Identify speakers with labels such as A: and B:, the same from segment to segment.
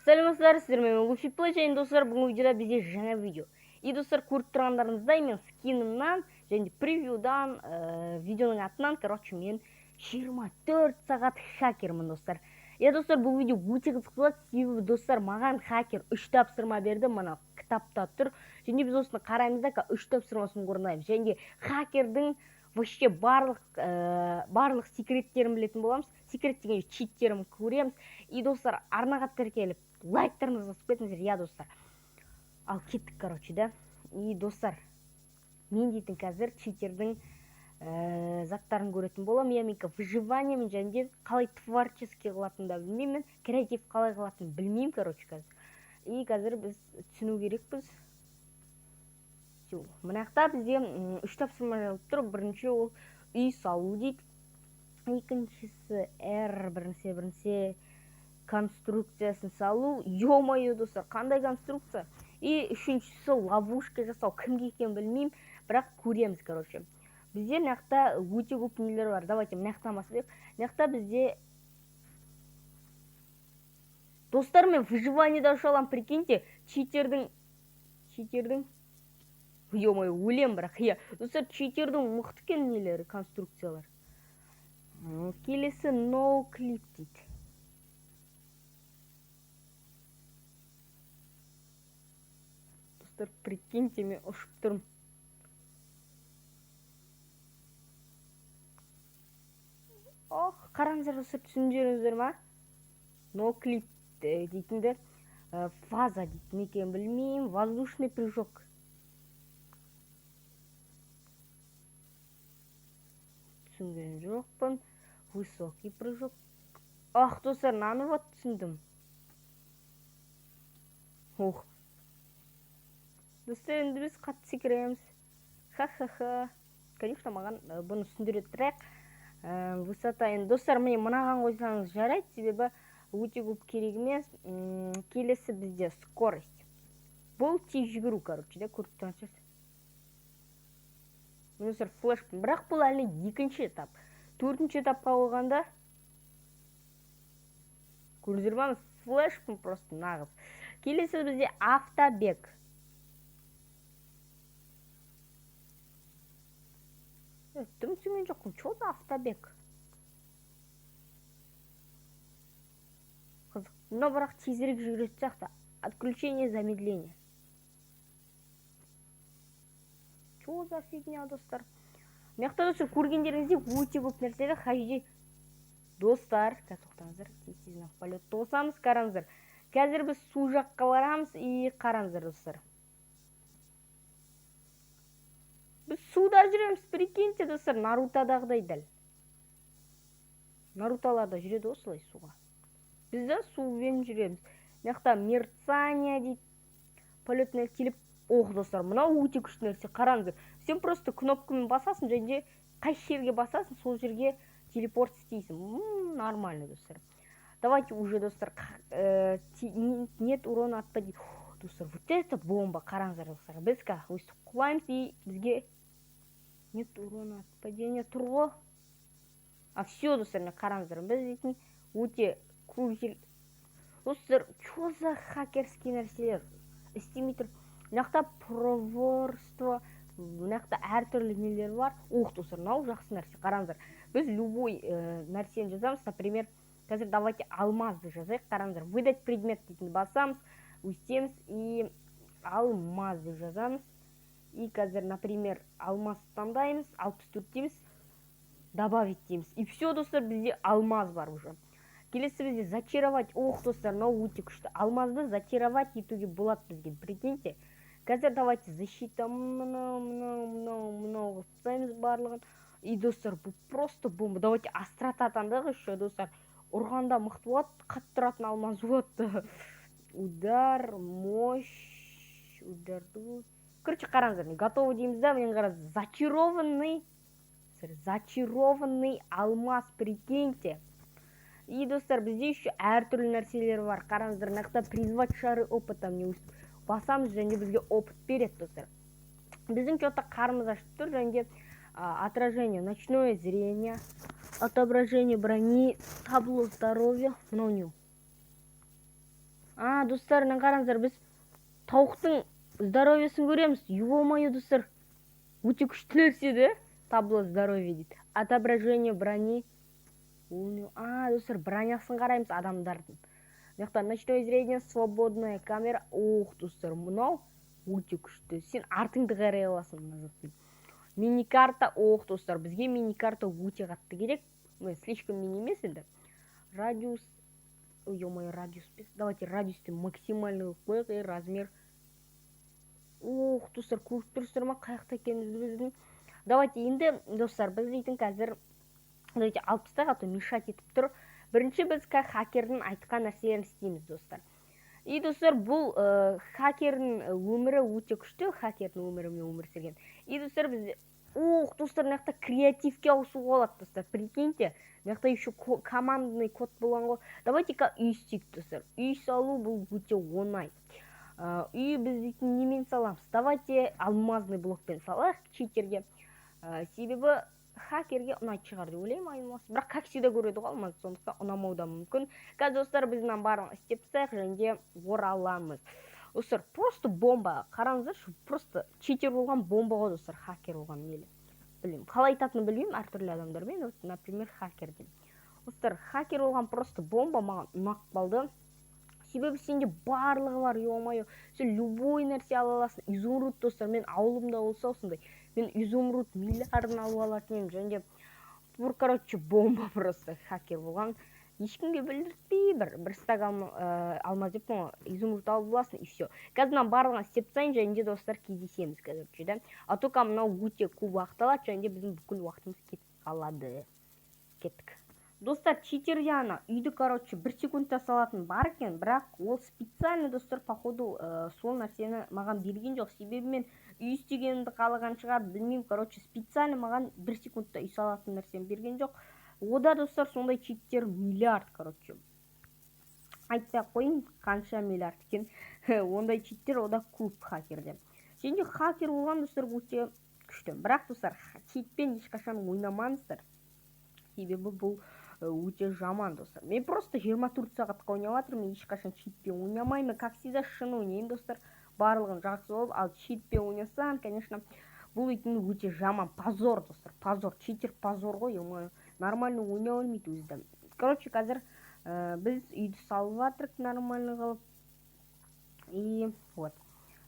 A: Сәлеметсіздер, сіздермен Луфиплей және достар, бүгінгі видеода бізде жаңа видео. И достар, көріп тұрғандарыңыздай мен скинімнан және превьюдан видеоның атынан, короче, мен 24 сағат хакермін достар. Достар, бұл видео өте қызық болады, себебі достар, маған хакер 3 тапсырма берді, мына кітапта тұр. Және біз осыны қараймыз да 3 тапсырмасын орындаймыз. Және хакердің вообще барлық секреттерін білетін боламыз. Секрет деген читтерін көреміз. И достар, арнаға тіркеліп лайктарыңызды басып кетіңіздер, достар. Ал кеттік, короче, да. И достар, мен дейтін қазір читердің заттарын көретін болам. Мен выживаниемен және қалай творческий қылатынын да білмеймін, креатив қалай қылатынын білмеймін, короче, қазір. И қазір біз түсіну керекпіз. Мынақта бізде 3 тапсырма жазылып тұр. Бірінші ол үй салу дейді. Екіншісі бірінші конструкциясын салу. Ё-моё, достар, қандай конструкция? И үшіншісі ловушка жасау. Кімге екенін білмеймін, бірақ көреміз, короче. Бізде мынақта өте көп нелер бар. Давайте мынақтан бастайық. Мынақта бізде достар, мен выживаниеда ұшалам, прикиньте, читердің ё-моё, өлем, бірақ достар, читердің мықты екен нелері, конструкциялар. Келесі no clip дейді. Достар, прикиньте, мен ұшып тұрмын. Қараңыздар, достар, түсіндіріңіздер ма? No clip дейтінді фаза дейтін екен білмеймін. Воздушный прыжок. Түсінген жоқпын. Высокий прыжок. Достар, наны вот түсіндім. Достар, енді біз қатты секіреміз. Ха-ха-ха. Конечно, маған бұны түсіндіретірек. Высота, енді достар, міне мынаған қойсаңыз жарайды, себебі өте көп керек емес. Келесі бізде скорость. Бұл тез жүгіру, короче, да, көріп тұрған шығарсыз. Достар, флешпен. Бірақ бұл әлі екінші этап. Төртінші этапқа қойғанда көрдіңіздер ме? Флешпен просто нағыз. Келесі бізде автобег. Түн түсінген жоқпын. Что за автобег? Қызық. Но бірақ тезірек жүгіретін сияқты. Отключение замедления. Что за фигня, достар? Мияқта достар, көргендеріңізде өте көп нәрселер хажди. Достар, тоқтаңыздар, тез-тезінен полет тосамыз, қараңыздар. Қазір біз су жаққа барамыз и қараңыздар, достар. Біз суда жүреміз, прикиньте, достар, Нарутадағыдай дәл. Наруталарда жүреді осылай суға. Біз де сумен жүреміз. Мияқта мерцания дейді. Полетный келіп. Достар, мынау өте күшті нәрсе, қараңыздар. Сен просто кнопкамен басасың, және қай жерге басасың, сол жерге телепорт істейсің. Нормально, достар. Давайте уже, достар, нет урона от падения. Достар, вот это бомба, қараңыздар, достар. Біз өстіп құлаймыз, и бізге нет урона от падения тұрғы. Все, достар, қараңыздар. Біз дейтін өте көзел. Достар, что за хакерский нәрселер? Істемейтір. Мынақта проворство, мынақта әртүрлі нелер бар. Достар, мынау жақсы нәрсе, қараңыздар. Біз любой нәрсені жазамыз, например, қазір давайте алмазды жазайық, қараңыздар. Выдать предмет дейтін басамыз, өстеміз и алмазды жазамыз. И қазір, например, алмаз таңдаймыз, 64 дейміз, добавить дейміз. И все, достар, бізде алмаз бар уже. Келесі бізде зачаровать. Достар, мынау өте күшті. Алмазды зачаровать етуге болады бізге, прикиньте. Қазір давайте защита мынау қыстаймыз барлығын. И достар, бұл просто бомба. Давайте острота таңдайық еще, достар. Ұрғанда мықты болады, қатты тұратын алмаз болады. Удар, мощь, ударды. Короче, қараңыздар, готовы дейміз да, мен қараз зачарованный алмаз, прикиньте. И достар, бізде еще әртүрлі нәрселер бар. Қараңыздар, мынақта призвать шары опыта мне басамыз, және бізге опыт береді, достар. Біздің что-то қарымыз ашып тұр, және отражение, ночное зрение, отображение брони, табло здоровья, мынау не. Достар, мына қараңыздар, біз тауықтың здоровьесін көреміз. Ё-моё, достар, өте күшті нәрсе де. Табло здоровья дейді. Отображение брони. Достар, бронясын қараймыз адамдардың. Мына ночное зрение, свободная камера. Достар, мынау өте күшті. Сен артыңды қарай аласың мына заттың. Мини-карта. Достар, бізге мини-карта өте қатты керек. Слишком мини емес енді. Радиус. Ё-моё, радиус. Давайте радиусты максимальный қойық, и размер. Достар, көріп тұрсыздар ма, қаяқта екенімізді біздің. Давайте енді, достар, біз дейтін қазір давайте 60-ға то мешать етіп тұр. Бірінші біз хакердің айтқан нәрселерін істейміз, достар. И достар, бұл хакердің өмірі өте күшті, хакердің өмірімен өмір сүрген. И достар, біз достар, мына креативке ауысуға болады, достар. Прикиньте, мына еще командный код болған ғой. Давайте-ка үй істейік, достар. Үй салу бұл өте оңай. Үй біз дейтін немен саламыз? Давайте алмазный блокпен салайық читерге. Себебі хакерге ұнайтын шығар деп ойлаймын, алмаз. Бірақ как всегда көреді ғой алмаз, сондықтан ұнамауы да мүмкін. Қазір достар, біз мына барын істеп тастайық және ораламыз. Достар, просто бомба. Қараңыздар, просто читер болған бомба ғой, достар, хакер болған мейлі. Білмеймін, қалай айтатынын білмеймін әртүрлі адамдармен, например, хакерден. Достар, хакер болған просто бомба маған ұнап қалды. Себебі сенде барлығы бар, ё-моё, сен любой нәрсе ала аласың. Изумруд, достар, мен ауылымда болса осындай. Мен изумруд миллиардын алып алатын едім, және короче, бомба просто хакер болған. Ешкімге білдіртпей, бір стак алмаз деп изумруд алып аласың, и все. Қазір барлығын істеп тастайын, және де достар кездесеміз қазір, да. А только мынау өте көп уақыт алады, және де біздің бүкіл уақытымыз кетіп қалады. Кеттік. Достар, читерде ана үйді, короче, 1 секундта салатын бар екен, бірақ ол специально, достар, походу, сол нәрсені маған берген жоқ. Себебі мен үй істегенімді қалаған шығар, білмеймін, короче, специально маған 1 секундта үй салатын нәрсені берген жоқ. Ода, достар, сондай читтер миллиард, короче. Айтпай қойын, қанша миллиард екен. Ондай читтер ода көп хакерде. Сенде хакер болған, достар, өте күшті. Бірақ, достар, читпен ешқашан ойнамаңыздар. Себебі бұл өте жаман, достар. Мен просто 24 сағатқа ойнап жатырмын, ешқашан читпен ойнамаймын. Как всегда шын ойнаймын, достар. Барлығын жақсы болып, ал читпен ойнасам, конечно, бұл өте жаман. Позор, достар, позор. Читер позор ғой, ё-моё. Нормально ойнай алмайды өзді. Короче, қазір біз үйді салып жатырмық нормально қылып. И вот.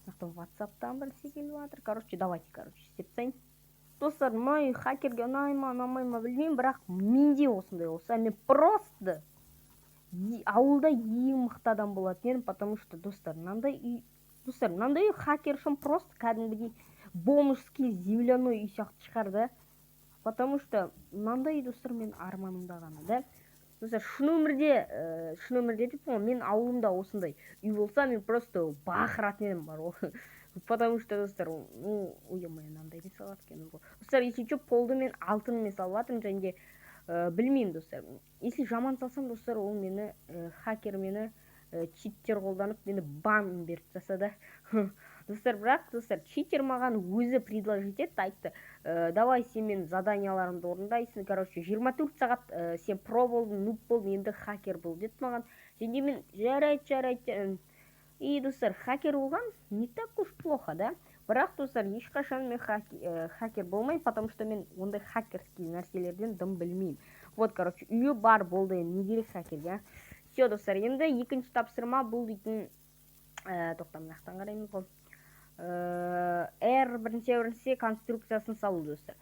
A: WhatsApp-тан бірсе келіп жатыр. Короче, давайте, істеп тастайын. Достар, мой хакерге ұнаймы, білмеймін, бірақ менде осындай болса, мен просто ауылда ең мықты адам болатын едім, потому что, достар, мынандай хакер үшін просто кәдімгідей бомжский земляной үй сияқты шығар, да. Потому что мынандай, достар, мен арманымда ғана, да. Достар, шын өмірде деп, мен ауылымда осындай үй болса, мен просто бақыратын едім бар ғой. Потому что, достар, мынандай не салат екен ғой. Достар, если что, полды мен алтынмен салатым, және де білмеймін, достар. Если жаман салсам, достар, ол мені хакер мені читтер қолданып, мені бан беріп тастады. Достар, бірақ, достар, читер маған өзі предложить етті, айтты, давай сен мен заданияларымды орындайсың, короче, 24 сағат сен про болдың, нуб болдың, енді хакер бол деді маған. Және мен жарайды. И, достар, хакер болған не так уж плохо, да? Бірақ, достар, ешқашан мен хакер болмаймын, потому что мен ондай хакерский нәрселерден дым білмеймін. Вот, короче, үйі бар болды, не керек хакерге. Все, достар, енді екінші тапсырма бұл дейтін, тоқтам, нақтан қараймыз ғой. бірінші конструкциясын салу, достар.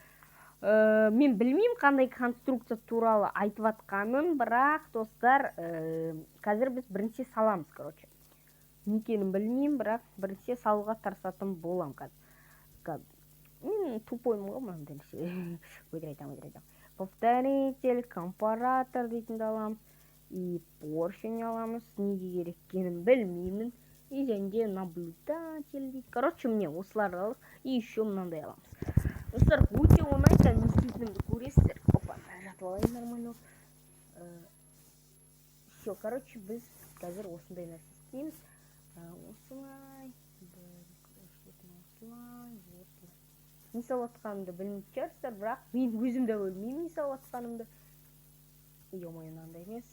A: Мен білмеймін қандай конструкция туралы айтып атқанын, бірақ, достар, қазір біз бірінші саламыз, короче. Некенін білмеймін, бірақ бірінші салуға тарсатым болам қазір. Мен тупоймын ғой мынандай нәрсе. Өтірайтам. Повторитель, компаратор дейтінді аламыз. И поршень аламыз. Неге керек екенін білмеймін. И және де наблюдатель дейді. Короче, мне осыларды алып, и еще мынандай аламыз. Достар, өте оңай, не істейтінімді көресіздер. Опа, жатып алайын нормально. Все, короче, біз қазір осындай нәрсе істейміз. Осылай. Не салатқанымды білмейді шығарсыздар, бірақ мен өзім де білмеймін не салатқанымды. Ё-моё, мынандай емес.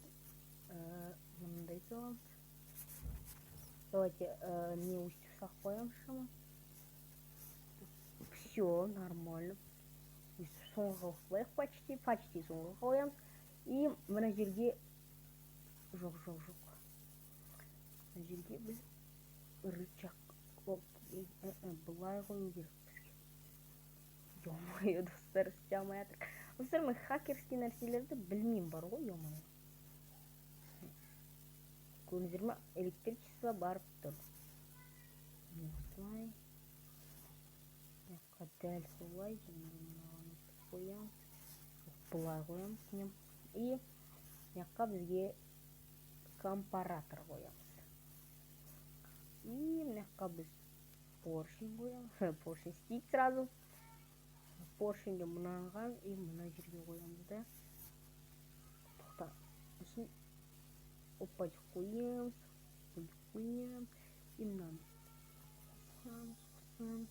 A: Мынандай саламыз. Давайте не устив салып қоямыз шамамен. Все нормально. Соңғы қылып почти соңғы қоямыз. И мына жерге жоқ. Мына жерге біз рычаг былай қою керек бізге. Ё-моё, достар, істей алмай жатыр. Достар, мен хакерский нәрселерді білмеймін бар ғой, ё-моё. Көрдіңіздер ме? Электричество барып тұр. Осылай. Дәл солай және қоямыз. Былай қоямыз. И мына бізге компаратор қоямыз. И мына біз поршень қоямыз. Поршень істейді сразу. Поршеньді мынаған и мына жерге қоямыз да. Тоқта. Сосын опачек қоямыз. И мынаны қосамыз.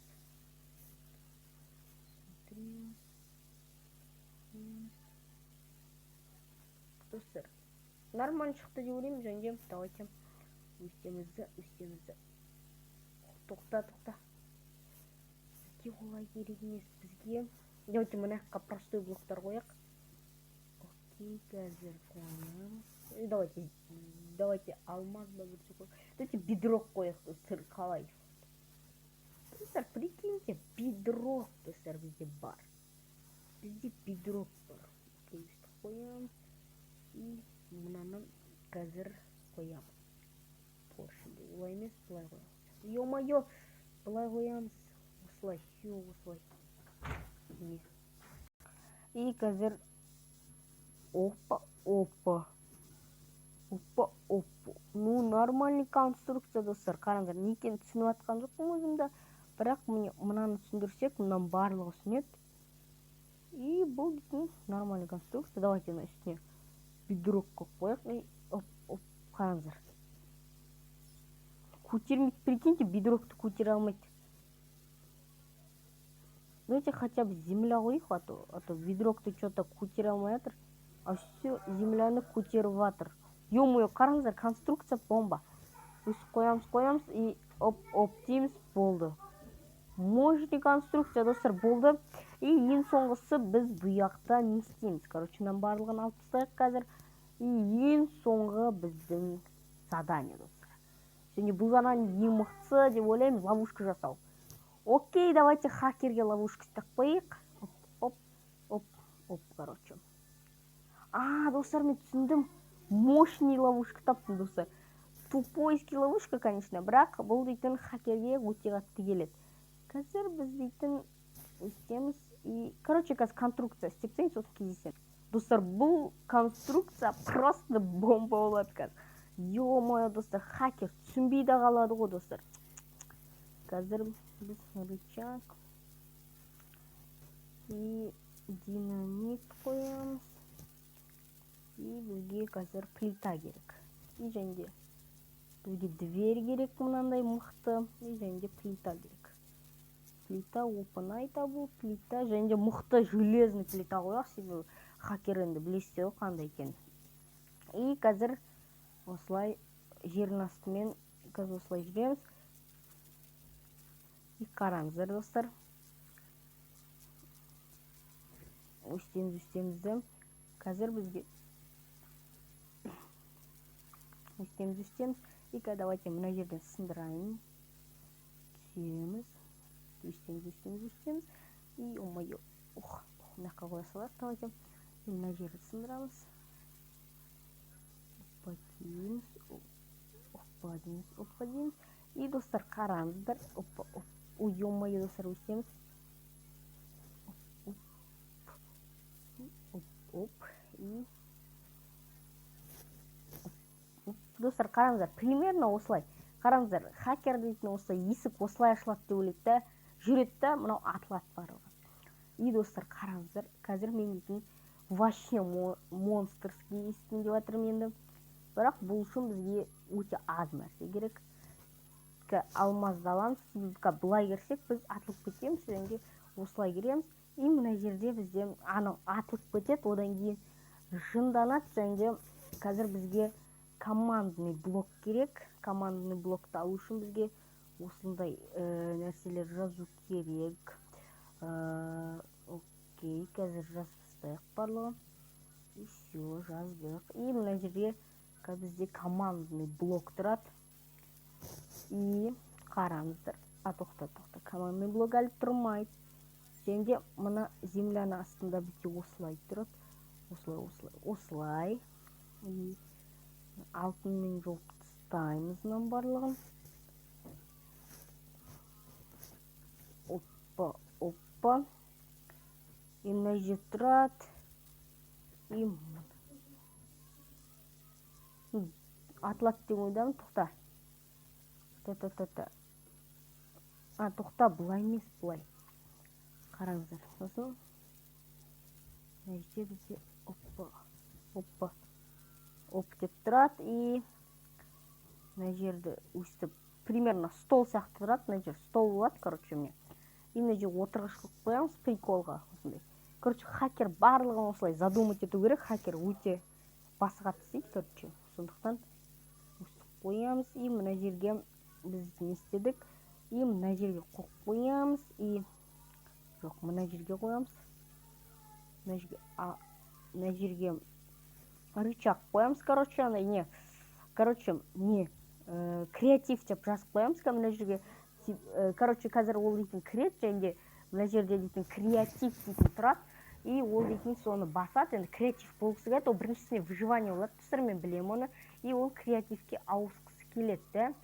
A: Достар, нормально шықты деп ойлаймын. Және давайте үстемізді. Тоқта. Бізге олай керек емес. Бізге давайте мына жаққа простой блоктар қояйық. Окей, қазір қоямыз. Давайте алмаз ба бірінші қояйық. Давайте бедрок қояйық, достар, қалай. Достар, прикиньте, бедрок, достар, бізде бар. Бізде бедрок бар. Окей, қоямыз. И мынаны қазір қоямыз. Поршенде олай емес, былай қоямыз. Ё-моё, былай қоямыз. Осылай. И қазір опа. Ну, нормальный конструкция, достар. Қараңдар, не екенін түсініп атқан жоқпын өзімді. Бірақ мынаны түсіндірсек, мынан барлығы түсінеді. И бұл дейтін нормальный конструкция. Давайте на үстіне бедрокқа қояйық. И қараңдар. Көтермейді, прикиньте, бедрокты көтере алмайды. Давайте хотя бы земля қояйық, а то бедрокты что-то көтере алмай жатыр. А все земляны көтеріп жатыр. Ё-моё, қараңдар, конструкция бомба. Өсіп қоямыз и оп дейміз, болды. Мощный конструкция, достар, болды. И ең соңғысы біз бұяқта не істейміз. Короче, нам барлығын алып тастайық қазір. И ең соңғы біздің задание, достар. Және бұл задание ең мықтысы деп ойлаймын, ловушка жасау. Окей, давайте хакерге ловушка істеп қояйық. Оп, короче. Достар, мен түсіндім. Мощный ловушка таптым, достар. Тупойский ловушка, конечно, бірақ бұл дейтін хакерге өте қатты келеді. Қазір біз дейтін істеміз. И, короче, қазір конструкция істепсең, сосын кездесеміз. Достар, бұл конструкция просто бомба болады қазір. Ё-моё, достар, хакер түсінбейді қалады ғой, достар. Қазір біз рычаг и динамит қоямыз. И бізге қазір плита керек. И және бізге дверь керек мынандай мықты. И және плита керек. Плита оп-оңай табу, плита және мықты железный плита қояқ. Себебі хакер енді білесіздер ғой қандай екен. И қазір осылай жердің астымен қазір осылай жүреміз. И қараңыздар, достар. Өстеміз. Қазір бізге өстеміз. И давайте мына жерден сындырайын. Түсеміз. Өстеміз. И омайо. Мынаққа қоя салайық. Давайте мына жерді сындырамыз. Опа дейміз. И достар, қараңыздар. Ой, ё-моё, достар, өстеміз. И достар, қараңыздар, примерно осылай. Қараңыздар, хакер дейтін осылай есік осылай ашылады деп ойлайды да, жүреді да, мынау атылады барлығы. И достар, қараңыздар, қазір мен дейтін вообще монстрский естін деп жатырмын енді. Бірақ бұл үшін бізге өте аз нәрсе керек. Алмазды аламыз, былай керсек біз атылып кетеміз, және осылай кереміз. И мына жерде бізде атылып кетеді, одан кейін жынданады, және қазір бізге командный блок керек. Командный блокты алу үшін бізге осындай нәрселер жазу керек. Окей, қазір жазып тастайық барлығын. И все, жаздық. И мына жерге бізде командный блок тұрады. И қараңыздар. Тоқта. Командный блок әлі тұрмайды. Және мына земляның астында бізде осылай тұрады. Осылай. И алтынмен жауып тастаймыз мынаның барлығын. Оппа. И мына жерде тұрады. И атылады деген ойдамын. Тоқта. Тоқта, бұлай емес, бұлай. Қараңыздар. Сосын мына жерде бізде оппа деп тұрады. И мына жерді өстіп примерно стол сияқты тұрады. Мына жер стол болады, короче, мне. И мына жерге отырғыш қылып қоямыз приколға. Короче, хакер барлығын осылай задумать ету керек. Хакер өте басқа істейді, короче. Сондықтан өстіп қоямыз. И мына жерге біз не істедік? И мына жерге қойып қоямыз. И жоқ, мына жерге қоямыз. Мына жерге рычаг қоямыз, короче, не креатив деп жазып қоямыз. Мына жерге, короче, қазір ол дейтін крет, және мына жерде дейтін креатив дейтін тұрады. И ол дейтін соны басады. Енді креатив болғысы келеді. Ол біріншісіне выживание болады. Тұстар мен білем оны. И ол креативке ауысқысы келеді.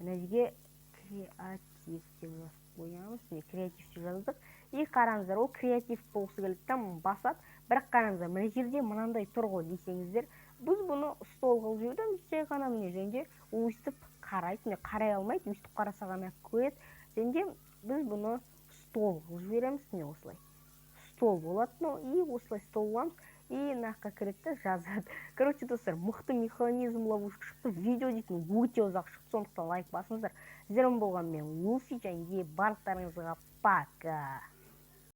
A: Мына жерге креатив деп жазып қоямыз. Креатив деп жаздық. И қараңыздар, ол креатив болғысы келеді. Там басады. Бірақ қараңыздар, мына жерде мынандай тұр ғой десеңіздер, біз бұны стол қылып жібереміз. Жай ғана міне және өстіп қарайды. Қарай алмайды, өстіп қараса ғана көреді. Және біз бұны стол қылып жібереміз. Міне осылай. Стол болады. И осылай стол боламыз. И наққа кіреді, жазады. Короче, достар, мықты механизм ловушка шықты. Видео дейтін өте ұзақ шықты. Сондықтан лайк басыңыздар. Сіздермен болған мен Луфи, және барлықтарыңызға пока.